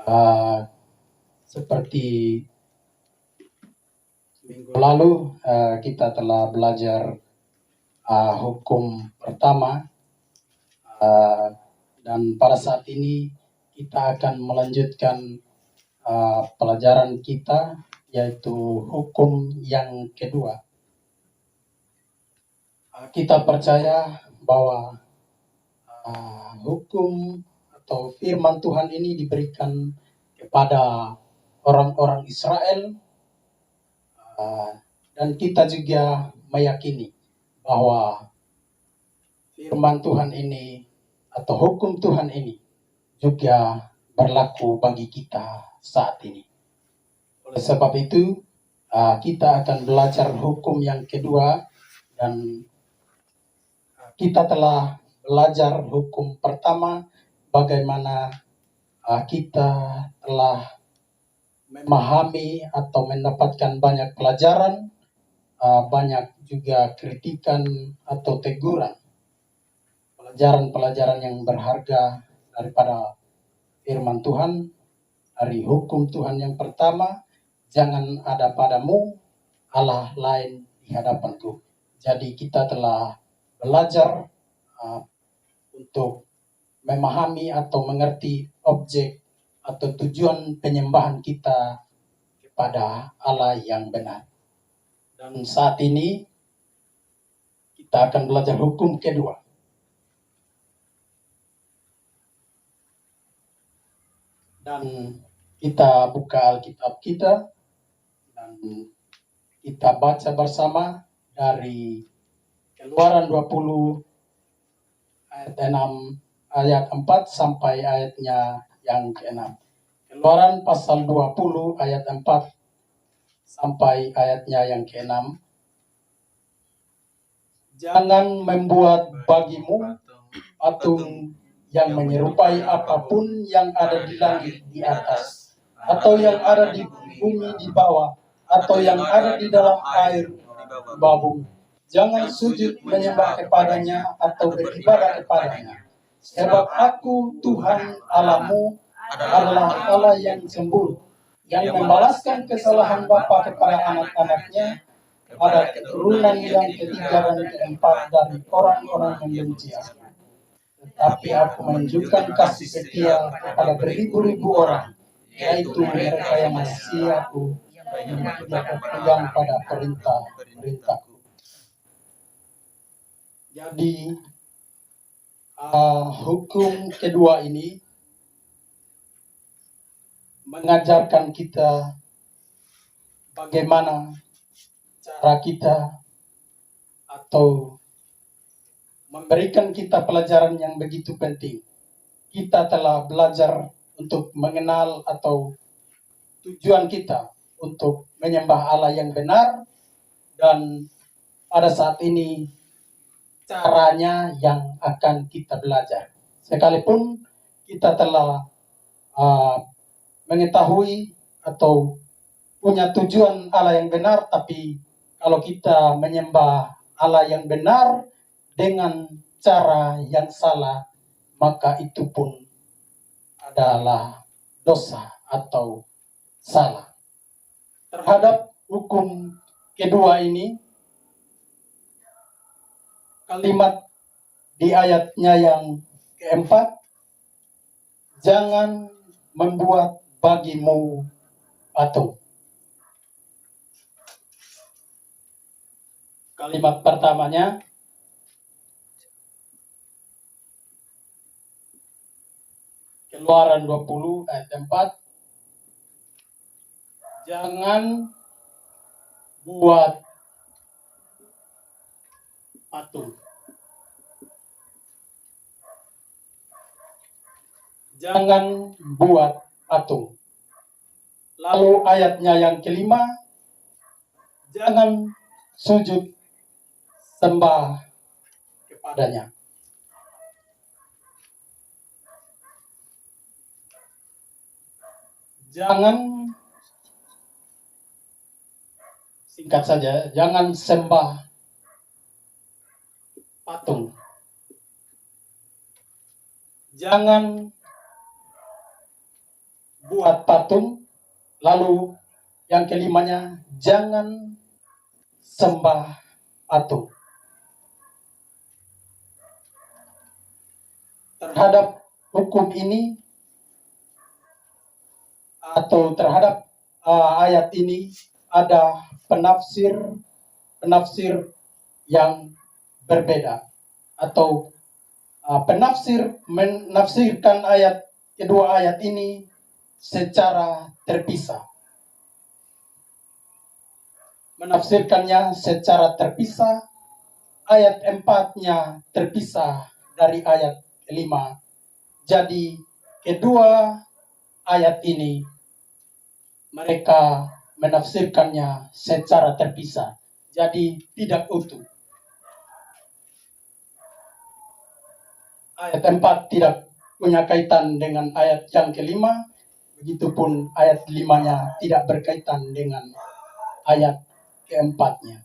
Uh, Seperti minggu lalu kita telah belajar hukum pertama, dan pada saat ini kita akan melanjutkan pelajaran kita, yaitu hukum yang kedua. Kita percaya bahwa hukum atau firman Tuhan ini diberikan kepada orang-orang Israel, dan kita juga meyakini bahwa firman Tuhan ini atau hukum Tuhan ini juga berlaku bagi kita saat ini. Oleh sebab itu, kita akan belajar hukum yang kedua, dan kita telah belajar hukum pertama, bagaimana kita telah memahami atau mendapatkan banyak pelajaran, banyak juga kritikan atau teguran, pelajaran-pelajaran yang berharga daripada firman Tuhan, dari hukum Tuhan yang pertama, jangan ada padamu Allah lain di hadapanku. Jadi kita telah belajar untuk memahami atau mengerti objek atau tujuan penyembahan kita kepada Allah yang benar. Dan saat ini kita akan belajar hukum kedua. Dan kita buka Alkitab kita dan kita baca bersama dari Keluaran 20 ayat 6 ayat 4 sampai ayatnya yang ke-6. Keluaran pasal 20 ayat 4 sampai ayatnya yang ke-6. Jangan membuat bagimu patung yang menyerupai apapun yang ada di langit di atas, atau yang ada di bumi di bawah, atau yang ada di dalam air di bawah bumi. Jangan sujud menyembah kepadanya atau beribadah kepadanya. Sebab aku Tuhan Allahmu adalah Allah yang cemburu, yang membalaskan kesalahan bapa kepada anak-anaknya, pada keturunan yang ketiga dan keempat dari orang-orang yang benci aku. Tetapi aku menunjukkan kasih setia kepada beribu-ribu orang, yaitu mereka yang masih aku, yang berpegang pada perintah-perintahku. Jadi hukum kedua ini mengajarkan kita bagaimana cara kita atau memberikan kita pelajaran yang begitu penting. Kita telah belajar untuk mengenal atau tujuan kita untuk menyembah Allah yang benar, dan pada saat ini caranya yang akan kita belajar. Sekalipun kita telah mengetahui atau punya tujuan Allah yang benar, tapi kalau kita menyembah Allah yang benar dengan cara yang salah, maka itu pun adalah dosa atau salah. Terhadap hukum kedua ini, kalimat di ayatnya yang keempat, jangan membuat bagimu patung. Kalimat pertamanya, Keluaran 20 ayat 4, jangan buat patung. Jangan buat patung. Lalu ayatnya yang kelima, jangan sujud sembah kepadanya. Jangan, singkat saja, jangan sembah patung. Jangan buat patung. Lalu yang kelimanya, jangan sembah patung. Terhadap hukum ini atau terhadap ayat ini ada penafsir yang berbeda, atau penafsir menafsirkan kedua ayat ini secara terpisah. Menafsirkannya secara terpisah, ayat 4-nya terpisah dari ayat 5. Jadi kedua ayat ini mereka menafsirkannya secara terpisah, jadi tidak utuh. Ayat 4 tidak punya kaitan dengan ayat yang kelima, begitupun ayat 5-nya tidak berkaitan dengan ayat keempatnya.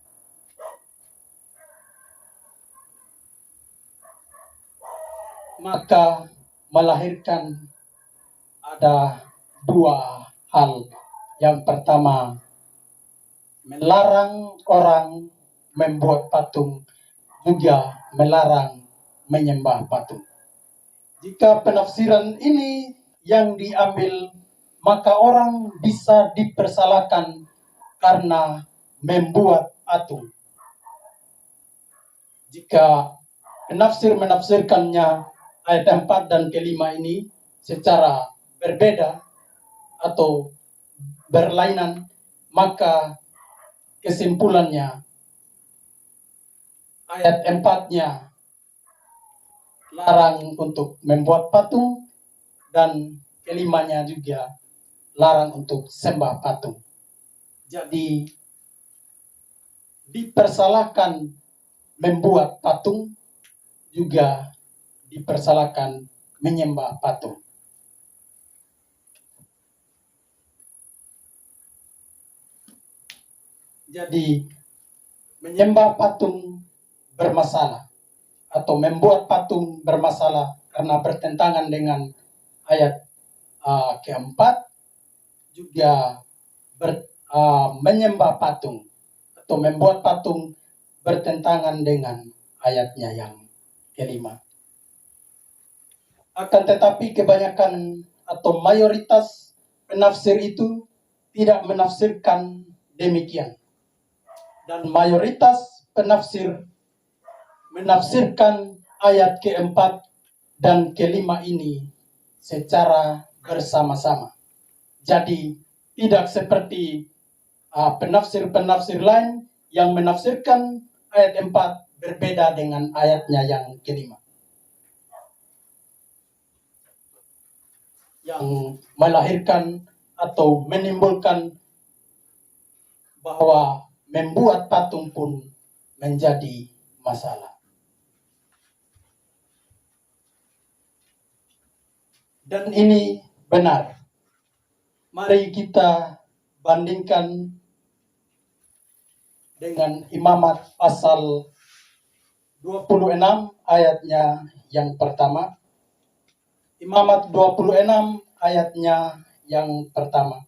Maka melahirkan ada dua hal. Yang pertama, melarang orang membuat patung, juga melarang menyembah patung. Jika penafsiran ini yang diambil, maka orang bisa dipersalahkan karena membuat patung. Jika penafsir menafsirkannya ayat 4 dan kelima ini secara berbeda atau berlainan, maka kesimpulannya ayat 4-nya larang untuk membuat patung dan kelimanya juga larang untuk sembah patung. Jadi dipersalahkan membuat patung, juga dipersalahkan menyembah patung. Jadi menyembah patung bermasalah atau membuat patung bermasalah karena bertentangan dengan ayat keempat. Juga menyembah patung atau membuat patung bertentangan dengan ayatnya yang kelima. Akan tetapi kebanyakan atau mayoritas penafsir itu tidak menafsirkan demikian. Dan mayoritas penafsir menafsirkan ayat keempat dan kelima ini secara bersama-sama. Jadi tidak seperti penafsir-penafsir lain yang menafsirkan ayat 4 berbeda dengan ayatnya yang kelima, yang melahirkan atau menimbulkan bahwa membuat patung pun menjadi masalah. Dan ini benar. Mari kita bandingkan dengan Imamat pasal 26 ayatnya yang pertama. Imamat 26 ayatnya yang pertama.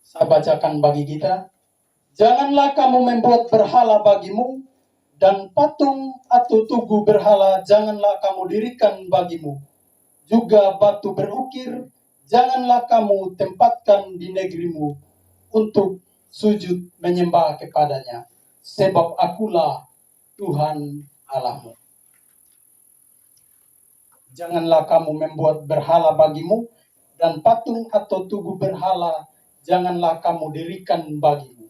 Saya bacakan bagi kita. Janganlah kamu membuat berhala bagimu, dan patung atau tugu berhala janganlah kamu dirikan bagimu. Juga batu berukir janganlah kamu tempatkan di negerimu untuk sujud menyembah kepadanya, sebab akulah Tuhan Allahmu. Janganlah kamu membuat berhala bagimu, dan patung atau tugu berhala janganlah kamu dirikan bagimu.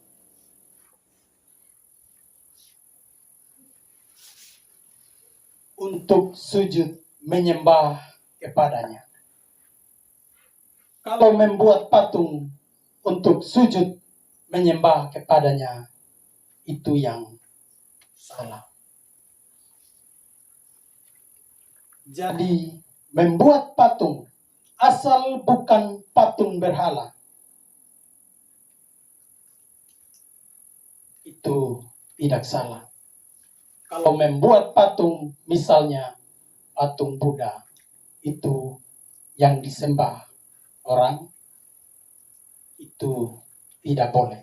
Untuk sujud menyembah kepadanya. Kalau membuat patung untuk sujud menyembah kepadanya, itu yang salah. Jadi membuat patung asal bukan patung berhala, itu tidak salah. Kalau membuat patung, misalnya patung Buddha, itu yang disembah orang itu tidak boleh.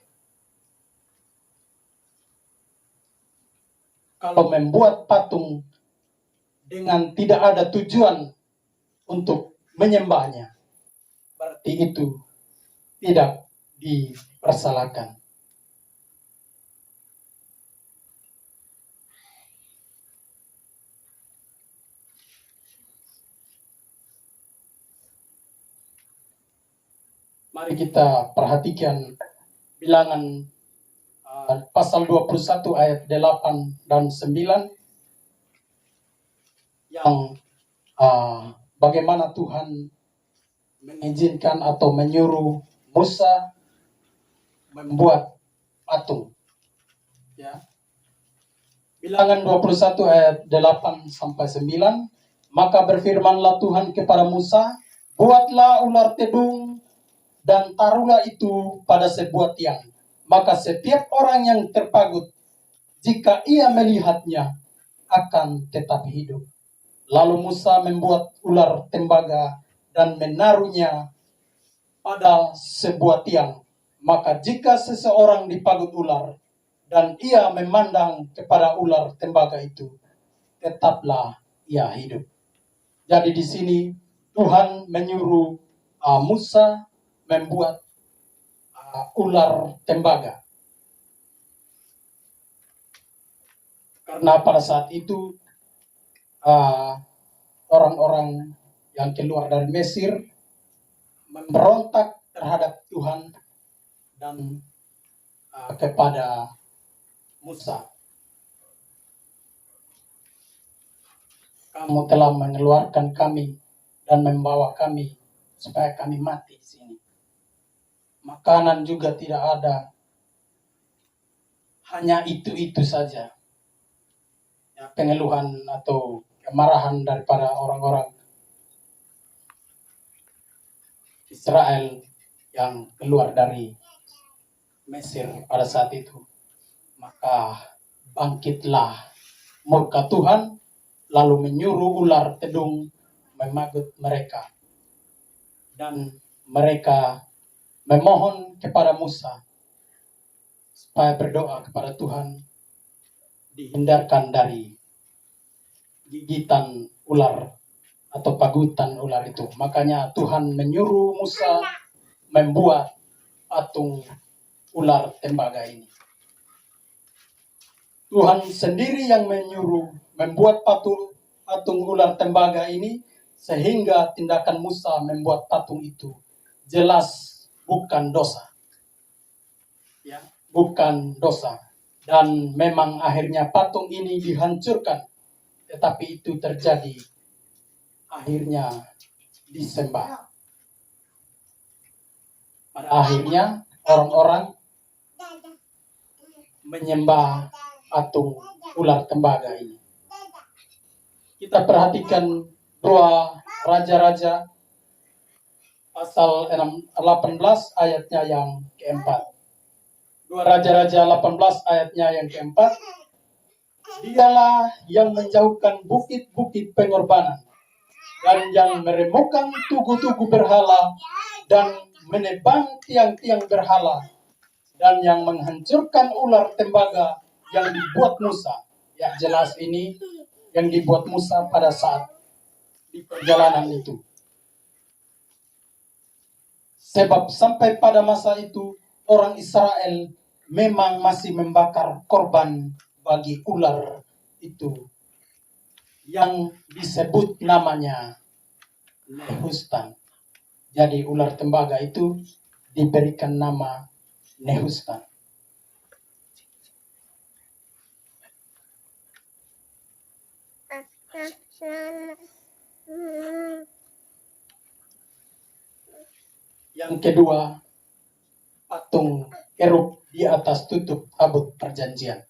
Kalau membuat patung dengan tidak ada tujuan untuk menyembahnya, berarti itu tidak dipersalahkan. Mari kita perhatikan bilangan pasal 21 ayat 8 dan 9 yang bagaimana Tuhan mengizinkan atau menyuruh Musa membuat patung. Ya. Bilangan 21 ayat 8 sampai 9, maka berfirmanlah Tuhan kepada Musa, buatlah ular tedung dan taruhlah itu pada sebuah tiang. Maka setiap orang yang terpagut, jika ia melihatnya, akan tetap hidup. Lalu Musa membuat ular tembaga dan menaruhnya pada sebuah tiang. Maka jika seseorang dipagut ular dan ia memandang kepada ular tembaga itu, tetaplah ia hidup. Jadi di sini Tuhan menyuruh Musa membuat ular tembaga. Karena pada saat itu orang-orang yang keluar dari Mesir memberontak terhadap Tuhan dan kepada Musa. Kamu telah mengeluarkan kami dan membawa kami supaya kami mati di sini. Makanan juga tidak ada. Hanya itu saja. Ya, pengeluhan atau kemarahan daripada orang-orang Israel yang keluar dari Mesir pada saat itu. Maka bangkitlah murka Tuhan, lalu menyuruh ular tedung memagut mereka. Dan mereka memohon kepada Musa supaya berdoa kepada Tuhan dihindarkan dari gigitan ular atau pagutan ular itu. Makanya Tuhan menyuruh Musa membuat patung ular tembaga ini. Tuhan sendiri yang menyuruh membuat patung ular tembaga ini, sehingga tindakan Musa membuat patung itu jelas bukan dosa. Ya, bukan dosa. Dan memang akhirnya patung ini dihancurkan. Tetapi itu terjadi akhirnya disembah. Pada akhirnya orang-orang menyembah patung ular tembaga ini. Kita perhatikan 2 Raja-Raja pasal 18 ayatnya yang keempat. 2 Raja-Raja 18 ayatnya yang keempat. Dialah yang menjauhkan bukit-bukit pengorbanan dan yang meremukkan tugu-tugu berhala dan menebang tiang-tiang berhala dan yang menghancurkan ular tembaga yang dibuat Musa. Ya, jelas ini yang dibuat Musa pada saat di perjalanan itu. Sebab sampai pada masa itu orang Israel memang masih membakar korban bagi ular itu yang disebut namanya Nehustan. Jadi ular tembaga itu diberikan nama Nehustan. Yang kedua, patung kerub di atas tutup tabut perjanjian.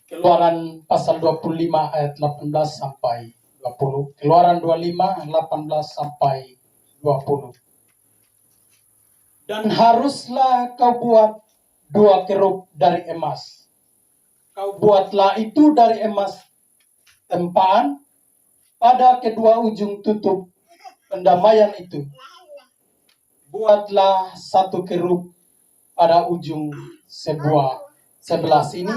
Keluaran pasal 25 ayat 18 sampai 20. Keluaran 25 18 sampai 20. Dan haruslah kau buat 2 kerub dari emas. Kau buatlah itu dari emas tempaan pada kedua ujung tutup pendamaian itu, buatlah satu kerub pada ujung sebelah sini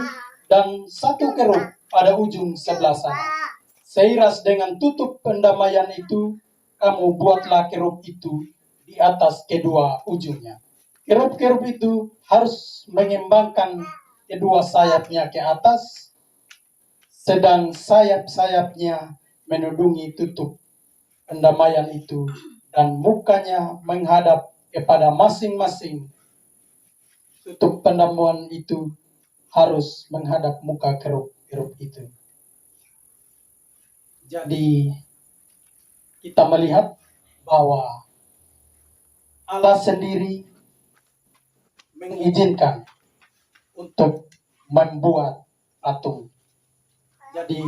dan satu kerub pada ujung sebelah sana. Seiras dengan tutup pendamaian itu, kamu buatlah kerub itu di atas kedua ujungnya. Kerub-kerub itu harus mengembangkan kedua sayapnya ke atas, sedang sayap-sayapnya menudungi tutup pendamaian itu, dan mukanya menghadap kepada masing-masing. Tutup pendamaian itu harus menghadap muka kerub-kerub itu. Jadi kita melihat bahwa Allah sendiri mengizinkan untuk membuat patung. Jadi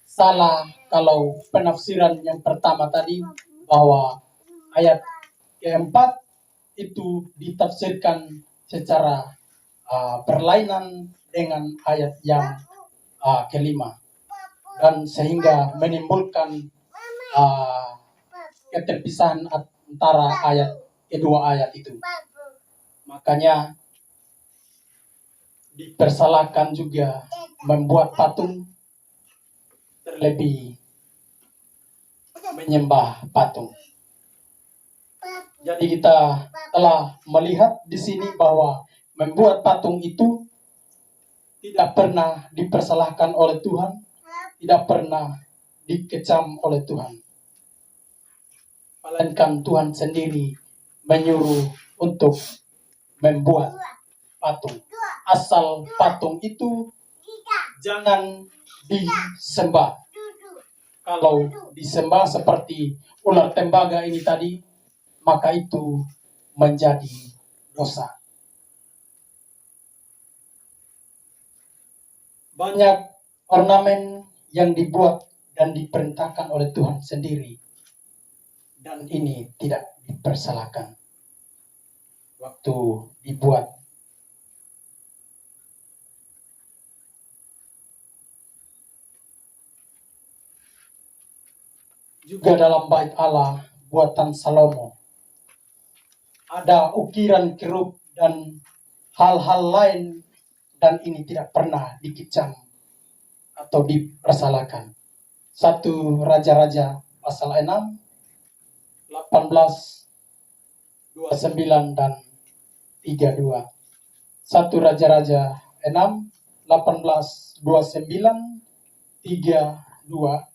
salah kalau penafsiran yang pertama tadi, bahwa ayat keempat itu ditafsirkan secara berlainan dengan ayat yang kelima, dan sehingga menimbulkan keterpisahan antara kedua ayat itu. Makanya dipersalahkan juga membuat patung, terlebih menyembah patung. Jadi kita telah melihat di sini bahwa membuat patung itu tidak pernah dipersalahkan oleh Tuhan, tidak pernah dikecam oleh Tuhan. Melainkan Tuhan sendiri menyuruh untuk membuat patung. Asal patung itu jangan disembah. Kalau disembah seperti ular tembaga ini tadi, maka itu menjadi dosa. Banyak ornamen yang dibuat dan diperintahkan oleh Tuhan sendiri, dan ini tidak dipersalahkan waktu dibuat. Juga dalam bait Allah buatan Salomo ada ukiran kerub dan hal-hal lain, dan ini tidak pernah dikecam atau dipersalahkan. 1 Raja-Raja pasal 6, 18, 29 dan 32. 1 Raja-Raja 6, 18, 29, 32.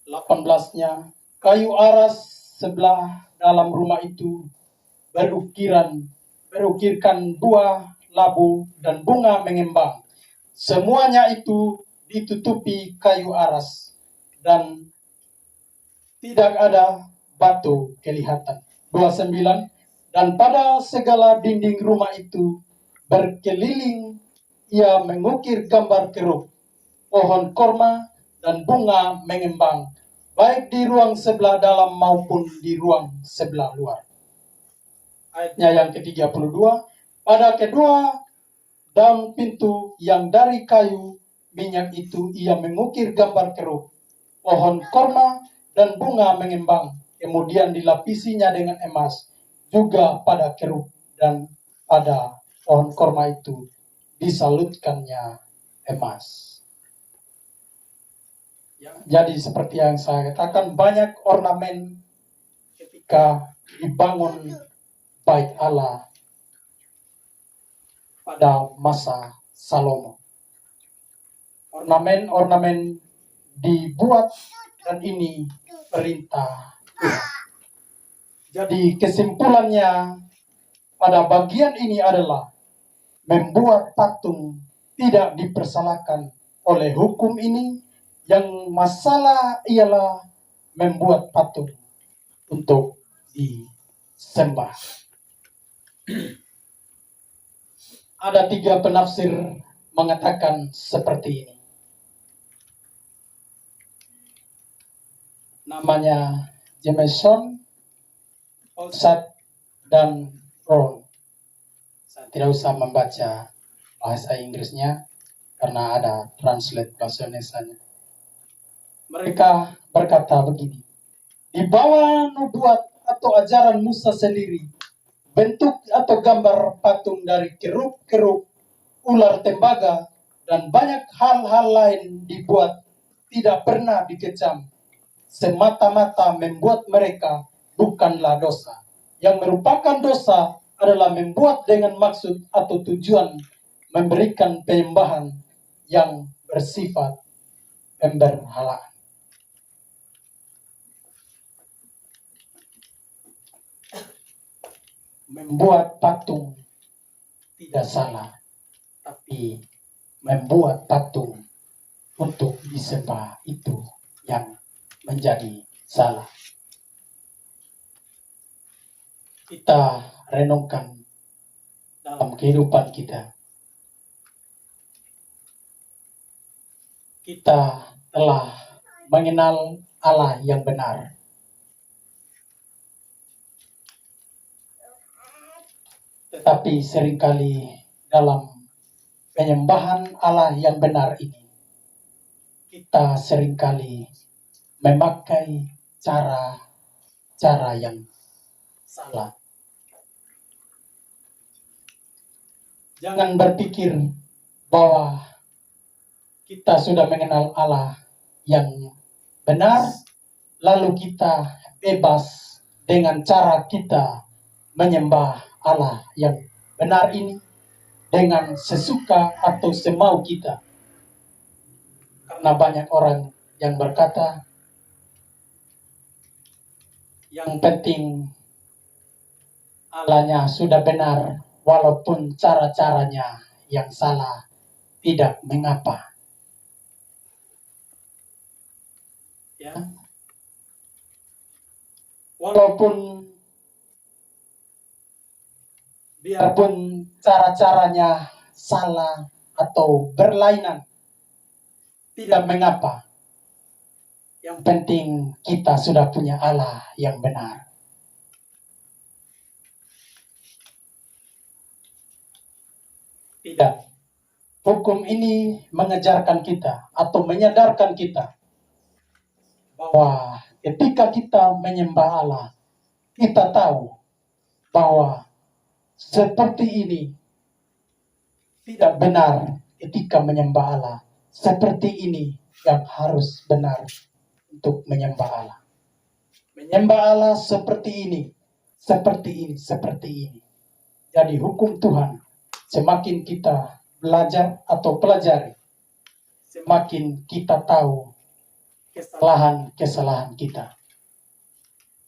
18-nya, kayu aras sebelah dalam rumah itu berukirkan buah, labu, dan bunga mengembang. Semuanya itu ditutupi kayu aras, dan tidak ada batu kelihatan. 29, dan pada segala dinding rumah itu berkeliling ia mengukir gambar kerub, pohon korma, dan bunga mengembang, baik di ruang sebelah dalam maupun di ruang sebelah luar. Ayatnya yang ke-32, pada kedua daun pintu yang dari kayu minyak itu ia mengukir gambar kerub, pohon korma, dan bunga mengembang, kemudian dilapisinya dengan emas. Juga pada kerub dan pada pohon korma itu disalutkannya emas. Jadi seperti yang saya katakan, banyak ornamen ketika dibangun bait Allah pada masa Salomo. Ornamen-ornamen dibuat, dan ini perintah Tuhan. Jadi kesimpulannya pada bagian ini adalah membuat patung tidak dipersalahkan oleh hukum ini. Yang masalah ialah membuat patung untuk disembah. Ada 3 penafsir mengatakan seperti ini. Namanya Jameson, Olsat, dan Ron. Saya tidak usah membaca bahasa Inggrisnya karena ada translate bahasa Indonesianya. Mereka berkata begini, di bawah nubuat atau ajaran Musa sendiri, bentuk atau gambar patung dari kerub-kerub, ular tembaga, dan banyak hal-hal lain dibuat tidak pernah dikecam. Semata-mata membuat mereka bukanlah dosa. Yang merupakan dosa adalah membuat dengan maksud atau tujuan memberikan penyembahan yang bersifat pemberhalaan. Membuat patung tidak salah, tapi membuat patung untuk disembah itu yang menjadi salah. Kita renungkan dalam kehidupan kita. Kita telah mengenal Allah yang benar. Tetapi seringkali dalam penyembahan Allah yang benar ini, kita seringkali memakai cara yang salah. Jangan berpikir bahwa kita sudah mengenal Allah yang benar, lalu kita bebas dengan cara kita menyembah Allah yang benar ini dengan sesuka atau semau kita. Karena banyak orang yang berkata, yang penting Allahnya sudah benar, walaupun cara-caranya yang salah, tidak mengapa. Ya. Walaupun biarpun cara-caranya salah atau berlainan, tidak mengapa. Yang penting kita sudah punya Allah yang benar. Tidak. Hukum ini mengejarkan kita atau menyadarkan kita bahwa ketika kita menyembah Allah, kita tahu bahwa seperti ini tidak benar ketika menyembah Allah. Seperti ini yang harus benar untuk menyembah Allah. Menyembah Allah seperti ini, seperti ini, seperti ini. Jadi hukum Tuhan, semakin kita belajar atau pelajari, semakin kita tahu kesalahan-kesalahan kita.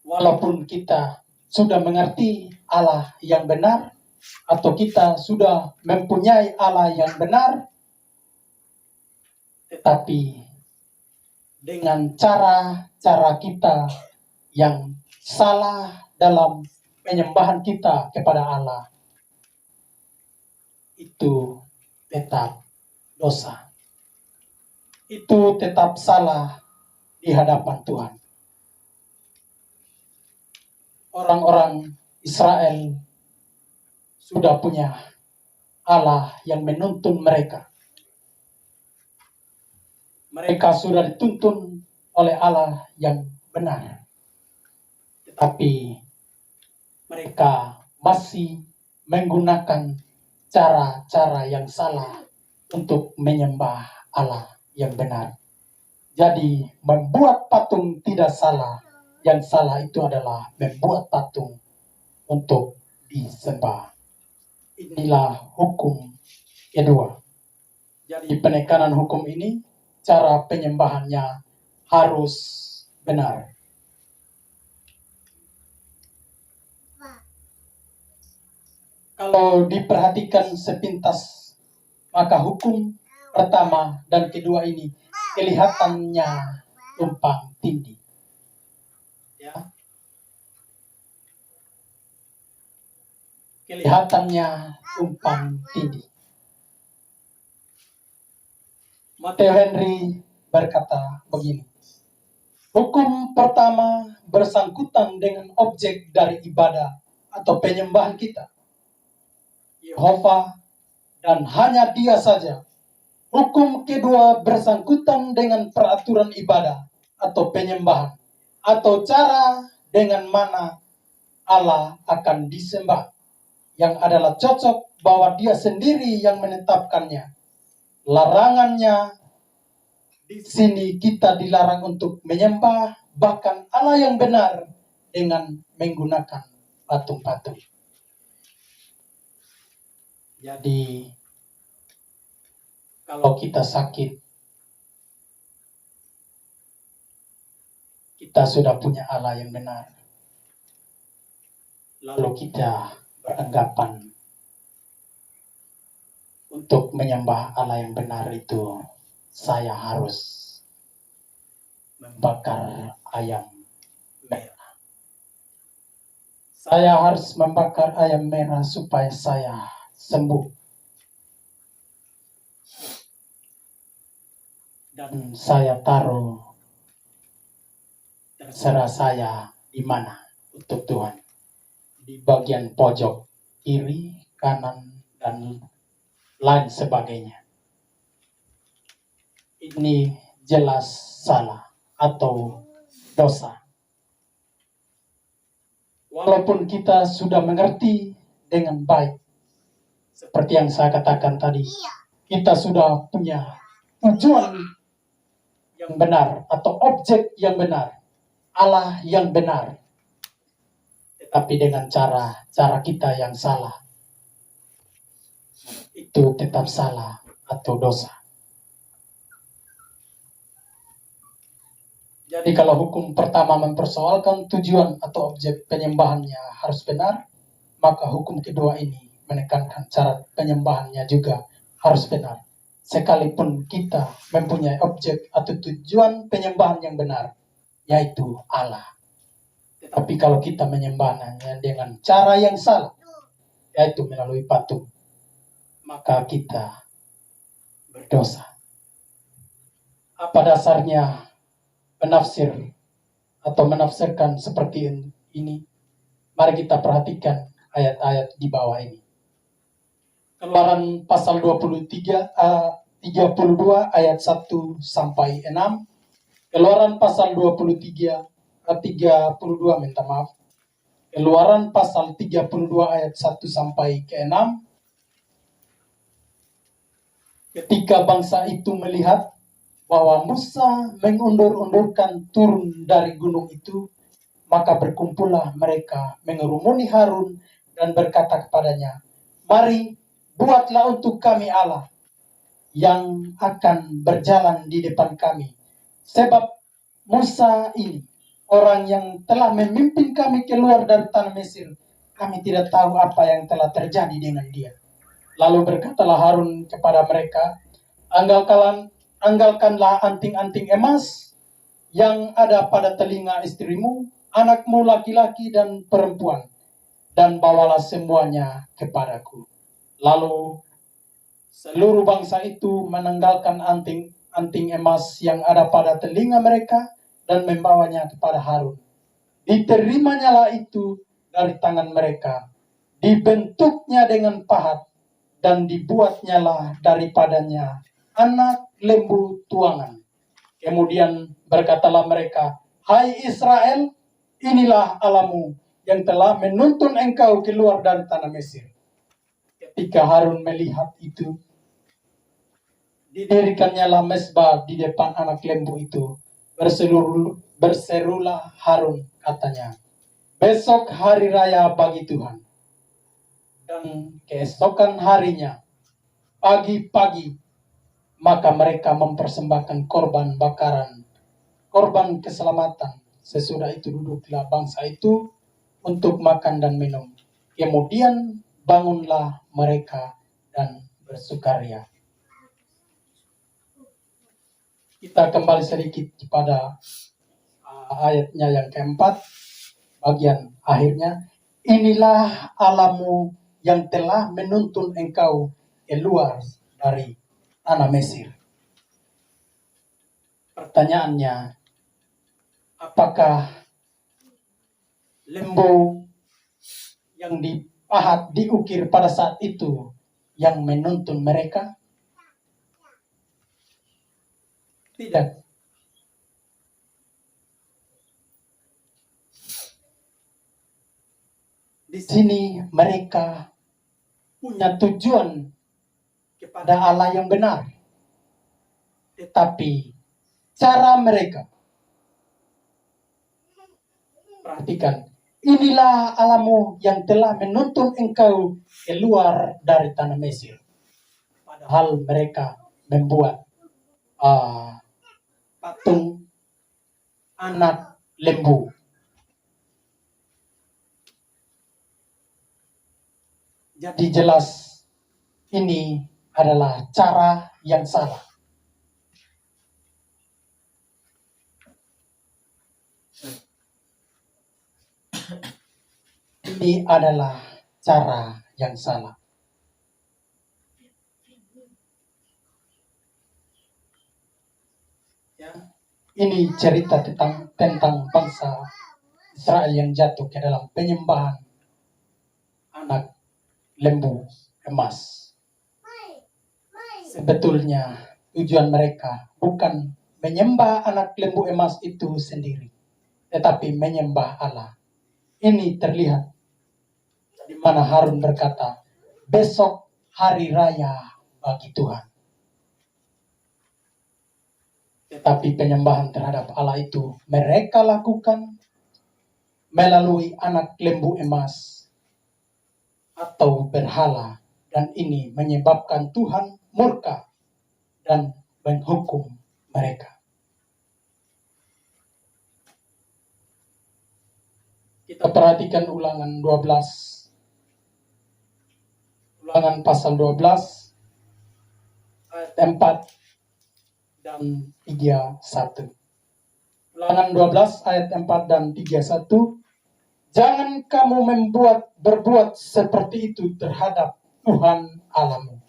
Walaupun kita sudah mengerti Allah yang benar, atau kita sudah mempunyai Allah yang benar, tetapi dengan cara-cara kita yang salah dalam penyembahan kita kepada Allah, itu tetap dosa. Itu tetap salah di hadapan Tuhan. Orang-orang Israel sudah punya Allah yang menuntun mereka. Mereka sudah dituntun oleh Allah yang benar. Tetapi mereka masih menggunakan cara-cara yang salah untuk menyembah Allah yang benar. Jadi membuat patung tidak salah. Yang salah itu adalah membuat patung untuk disembah. Inilah hukum kedua. Jadi penekanan hukum ini, cara penyembahannya harus benar. Kalau diperhatikan sepintas, maka hukum pertama dan kedua ini kelihatannya tumpang tindih. Ya. Kelihatannya tumpang tindih. Matteo Henry berkata begini, hukum pertama bersangkutan dengan objek dari ibadah atau penyembahan kita, Yehova, dan hanya Dia saja. Hukum kedua bersangkutan dengan peraturan ibadah atau penyembahan atau cara dengan mana Allah akan disembah, yang adalah cocok bahwa Dia sendiri yang menetapkannya. Larangannya di sini kita dilarang untuk menyembah bahkan Allah yang benar dengan menggunakan patung-patung. Jadi kalau kita sakit, kita sudah punya Allah yang benar. Lalu kita beranggapan untuk menyembah Allah yang benar itu saya harus membakar ayam merah. Saya harus membakar ayam merah supaya saya sembuh. Dan saya taruh terserah saya di mana untuk Tuhan. Di bagian pojok kiri, kanan, dan lain sebagainya. Ini jelas salah atau dosa. Walaupun kita sudah mengerti dengan baik, seperti yang saya katakan tadi, kita sudah punya tujuan yang benar atau objek yang benar, Allah yang benar, tetapi dengan cara kita yang salah, itu tetap salah atau dosa. Jadi kalau hukum pertama mempersoalkan tujuan atau objek penyembahannya harus benar, maka hukum kedua ini menekankan cara penyembahannya juga harus benar. Sekalipun kita mempunyai objek atau tujuan penyembahan yang benar, yaitu Allah. Tetapi kalau kita menyembahnya dengan cara yang salah, yaitu melalui patung, maka kita berdosa. Apa dasarnya penafsir atau menafsirkan seperti ini? Mari kita perhatikan ayat-ayat di bawah ini. Keluaran pasal 32 ayat 1 sampai 6. Keluaran pasal 32 minta maaf. Keluaran pasal 32 ayat 1 sampai ke 6. Ketika bangsa itu melihat bahwa Musa mengundur-undurkan turun dari gunung itu, maka berkumpullah mereka mengerumuni Harun dan berkata kepadanya, "Mari, buatlah untuk kami Allah yang akan berjalan di depan kami. Sebab Musa ini, orang yang telah memimpin kami keluar dari tanah Mesir, kami tidak tahu apa yang telah terjadi dengan dia." Lalu berkatalah Harun kepada mereka, "Anggalkanlah anting-anting emas yang ada pada telinga istrimu, anakmu laki-laki dan perempuan, dan bawalah semuanya kepadaku." Lalu seluruh bangsa itu menanggalkan anting emas yang ada pada telinga mereka dan membawanya kepada Harun. Diterimanya itu dari tangan mereka, dibentuknya dengan pahat, dan dibuatnya daripadanya anak lembu tuangan. Kemudian berkatalah mereka, "Hai Israel, inilah Allahmu yang telah menuntun engkau keluar dari tanah Mesir." Ketika Harun melihat itu, didirikannya mezbah di depan anak lembu itu. Berserulah Harun, katanya, "Besok hari raya bagi Tuhan." Dan keesokan harinya, pagi-pagi, maka mereka mempersembahkan korban bakaran, korban keselamatan. Sesudah itu duduklah bangsa itu untuk makan dan minum. Kemudian bangunlah mereka dan bersukaria. Kita kembali sedikit kepada ayatnya yang keempat, bagian akhirnya. "Inilah Allahmu yang telah menuntun engkau keluar dari tanah Mesir." Pertanyaannya, apakah lembu yang dipahat, diukir pada saat itu yang menuntun mereka? Tidak. Di sini mereka punya tujuan kepada Allah yang benar. Tetapi cara mereka, perhatikan, inilah Allahmu yang telah menuntun engkau keluar dari tanah Mesir. Padahal mereka membuat patung anak lembu. Jadi jelas ini adalah cara yang salah. Ini adalah cara yang salah. Ya, ini cerita tentang bangsa Israel yang jatuh ke dalam penyembahan anak lembu emas. Sebetulnya tujuan mereka bukan menyembah anak lembu emas itu sendiri, tetapi menyembah Allah. Ini terlihat di mana Harun berkata, besok hari raya bagi Tuhan. Tetapi penyembahan terhadap Allah itu mereka lakukan melalui anak lembu emas atau berhala, dan ini menyebabkan Tuhan murka dan menghukum mereka. Kita perhatikan Ulangan 12. Ulangan pasal 12 ayat 4 dan 31. Ulangan 12 ayat 4 dan 31. Jangan kamu berbuat seperti itu terhadap Tuhan Allahmu.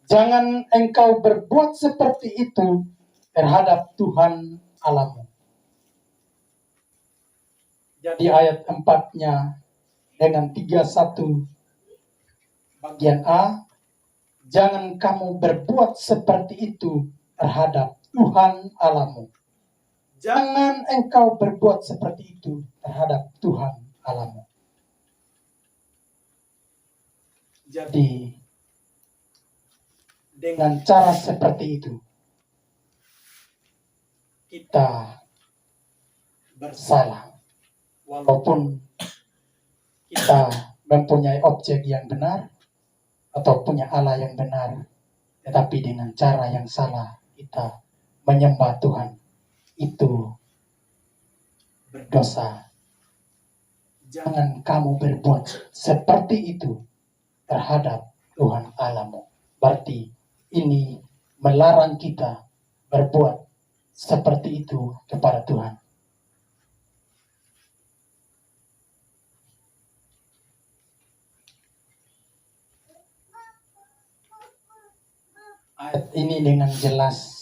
Jangan engkau berbuat seperti itu terhadap Tuhan Allahmu. Jadi ayat 4-nya dengan 31 bagian A, jangan kamu berbuat seperti itu terhadap Tuhan Allahmu. Jangan engkau berbuat seperti itu terhadap Tuhan Allahmu. Jadi dengan cara seperti itu kita bersalah. Walaupun kita mempunyai objek yang benar atau punya Allah yang benar, tetapi dengan cara yang salah kita menyembah Tuhan, itu berdosa. Jangan kamu berbuat seperti itu terhadap Tuhan Allahmu. Berarti ini melarang kita berbuat seperti itu kepada Tuhan. Ayat ini dengan jelas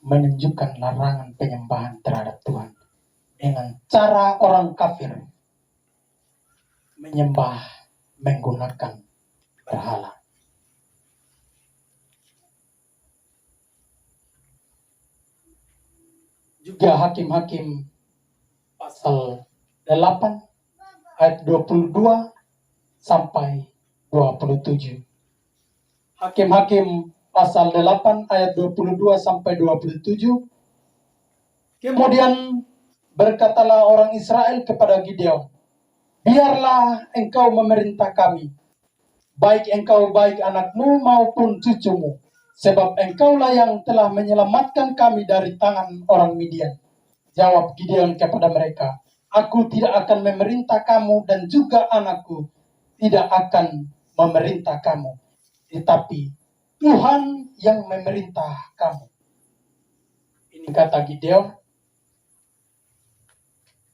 menunjukkan larangan penyembahan terhadap Tuhan dengan cara orang kafir menyembah menggunakan berhala. Juga Hakim-Hakim pasal 8 ayat 22 sampai 27. Hakim-Hakim pasal 8 ayat 22 sampai 27. Kemudian berkatalah orang Israel kepada Gideon, biarlah engkau memerintah kami, baik engkau baik anakmu maupun cucumu, sebab engkaulah yang telah menyelamatkan kami dari tangan orang Midian. Jawab Gideon kepada mereka, aku tidak akan memerintah kamu dan juga anakku tidak akan memerintah kamu, tetapi Tuhan yang memerintah kamu. Ini kata Gideon.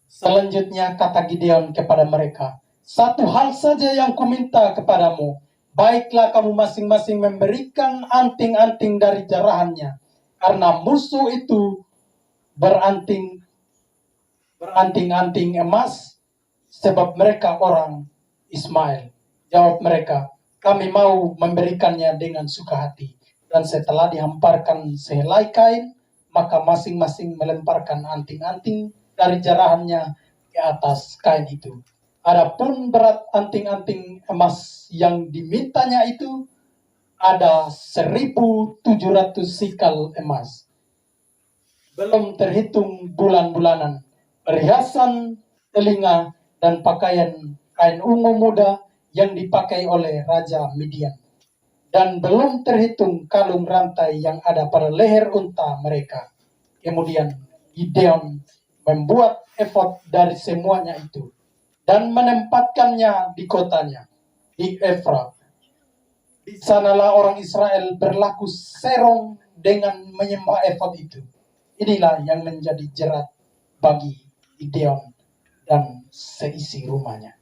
Selanjutnya kata Gideon kepada mereka, satu hal saja yang kuminta kepadamu, baiklah kamu masing-masing memberikan anting-anting dari jarahannya, karena musuh itu beranting-anting emas, sebab mereka orang Ismail. Jawab mereka, kami mau memberikannya dengan suka hati. Dan setelah dihamparkan sehelai kain, maka masing-masing melemparkan anting-anting dari jarahannya ke atas kain itu. Adapun berat anting-anting emas yang dimintanya itu ada 1.700 sikal emas. Belum terhitung bulan-bulanan, perhiasan telinga, dan pakaian kain ungu muda yang dipakai oleh Raja Midian. Dan belum terhitung kalung rantai yang ada pada leher unta mereka. Kemudian Gideon membuat efod dari semuanya itu dan menempatkannya di kotanya, di Efrat. Di sanalah orang Israel berlaku serong dengan menyembah efod itu. Inilah yang menjadi jerat bagi Gideon dan seisi rumahnya.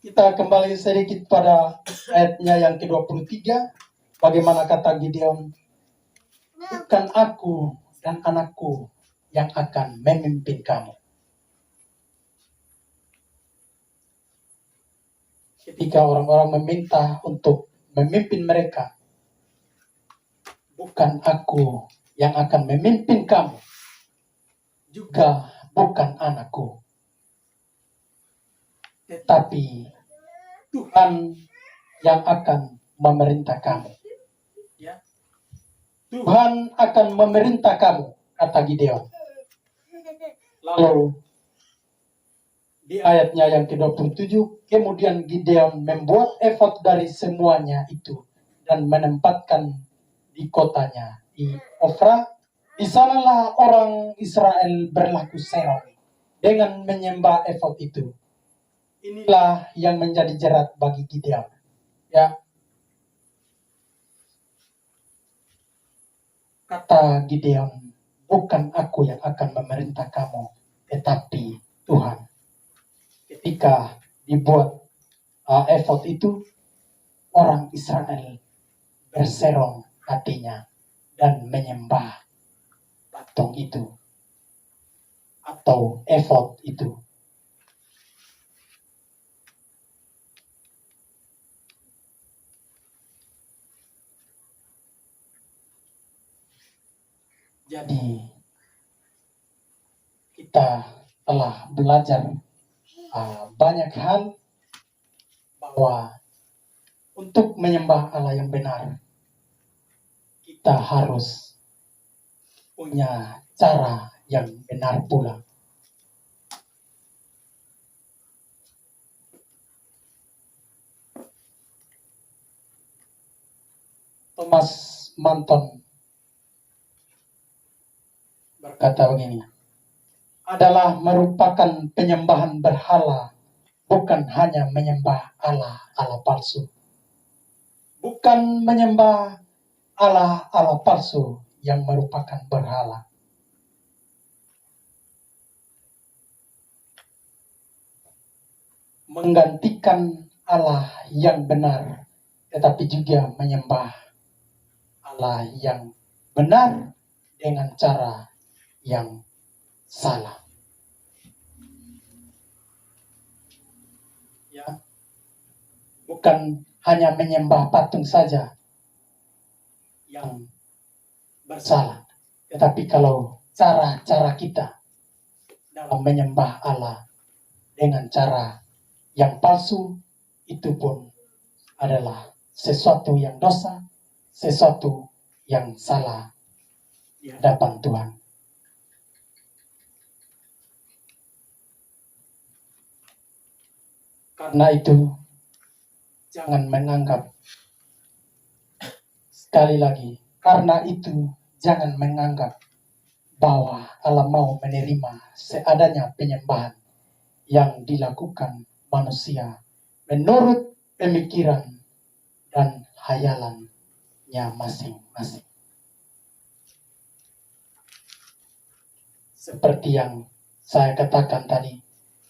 Kita kembali sedikit pada ayatnya yang ke-23. Bagaimana kata Gideon, bukan aku dan anakku yang akan memimpin kamu. Ketika orang-orang meminta untuk memimpin mereka, bukan aku yang akan memimpin kamu, juga bukan anakku, tetapi Tuhan yang akan memerintah kamu. Tuhan akan memerintah kamu, kata Gideon. Lalu di ayatnya yang ke-27, kemudian Gideon membuat efod dari semuanya itu dan menempatkan di kotanya, di Ofra. Di sanalah orang Israel berlaku serong dengan menyembah efod itu. Inilah yang menjadi jerat bagi Gideon. Ya. Kata Gideon, bukan aku yang akan memerintah kamu, tetapi Tuhan. Ketika dibuat efod itu, orang Israel berserong hatinya dan menyembah patung itu atau efod itu. Jadi kita telah belajar banyak hal bahwa untuk menyembah Allah yang benar, kita harus punya cara yang benar pula. Thomas Manton berkata begini, adalah merupakan penyembahan berhala, bukan hanya menyembah Allah palsu. Bukan menyembah Allah palsu yang merupakan berhala. Menggantikan Allah yang benar, tetapi juga menyembah Allah yang benar dengan cara yang salah. Ya. Bukan hanya menyembah patung saja yang bersalah, tetapi kalau cara-cara kita dalam menyembah Allah dengan cara yang palsu, itu pun adalah sesuatu yang dosa, sesuatu yang salah di hadapan Tuhan. Karena itu, jangan menganggap, sekali lagi, karena itu jangan menganggap bahwa Allah mau menerima seadanya penyembahan yang dilakukan manusia menurut pemikiran dan hayalannya masing-masing. Seperti yang saya katakan tadi,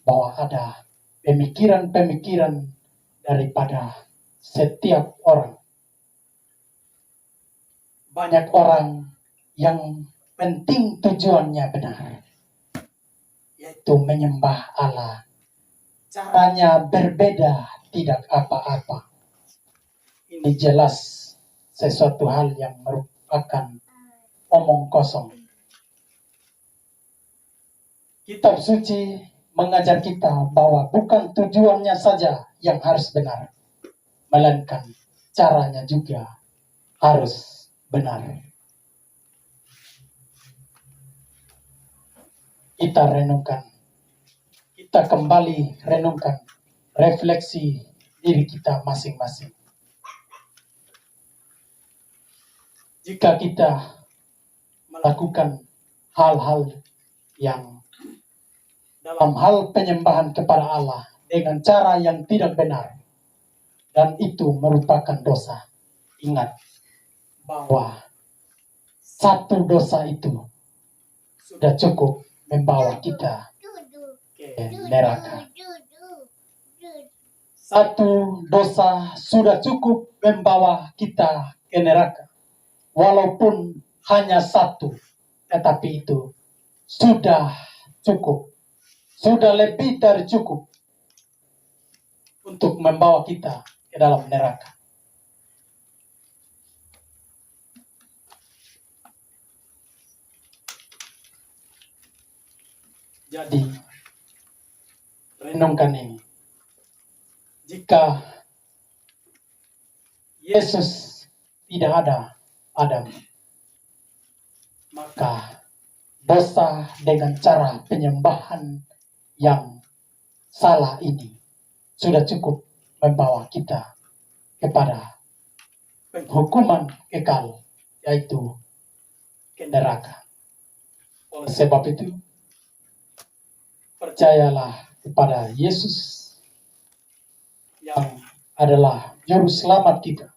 bahwa ada pemikiran-pemikiran daripada setiap orang. Banyak orang yang penting tujuannya benar, yaitu menyembah Allah. Caranya berbeda, tidak apa-apa. Ini jelas sesuatu hal yang merupakan omong kosong. Kitab suci mengajar kita bahwa bukan tujuannya saja yang harus benar, melainkan caranya juga harus benar. Kita renungkan, kita kembali renungkan, refleksi diri kita masing-masing. Jika kita melakukan hal-hal yang dalam hal penyembahan kepada Allah dengan cara yang tidak benar, dan itu merupakan dosa, ingat bahwa satu dosa itu sudah cukup membawa kita ke neraka. Satu dosa sudah cukup membawa kita ke neraka. Walaupun hanya satu, tetapi itu sudah cukup. Sudah lebih dari cukup untuk membawa kita ke dalam neraka. Jadi, renungkan ini. Jika Yesus tidak ada Adam, maka dosa dengan cara penyembahan yang salah ini sudah cukup membawa kita kepada hukuman kekal, yaitu ke neraka. Oleh sebab itu, percayalah kepada Yesus yang adalah juru selamat kita,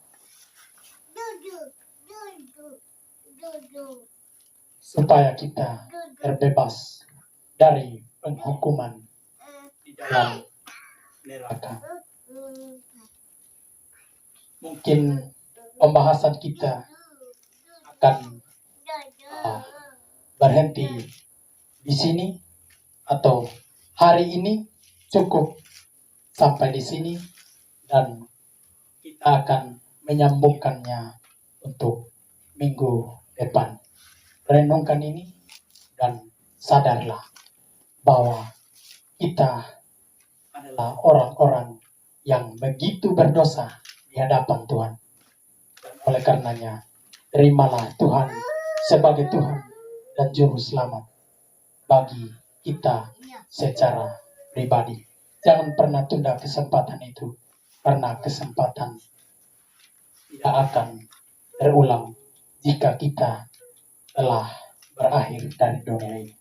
supaya kita terbebas dari penghukuman di dalam neraka. Mungkin pembahasan kita akan berhenti di sini, atau hari ini cukup sampai di sini, dan kita akan menyambungkannya untuk minggu depan. Renungkan ini dan sadarlah bahwa kita adalah orang-orang yang begitu berdosa di hadapan Tuhan. Dan oleh karenanya, terimalah Tuhan sebagai Tuhan dan Juru Selamat bagi kita secara pribadi. Jangan pernah tunda kesempatan itu, karena kesempatan tidak akan terulang jika kita telah berakhir dari dunia ini.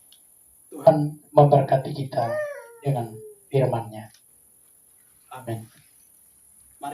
Tuhan memberkati kita dengan firman-Nya. Amin.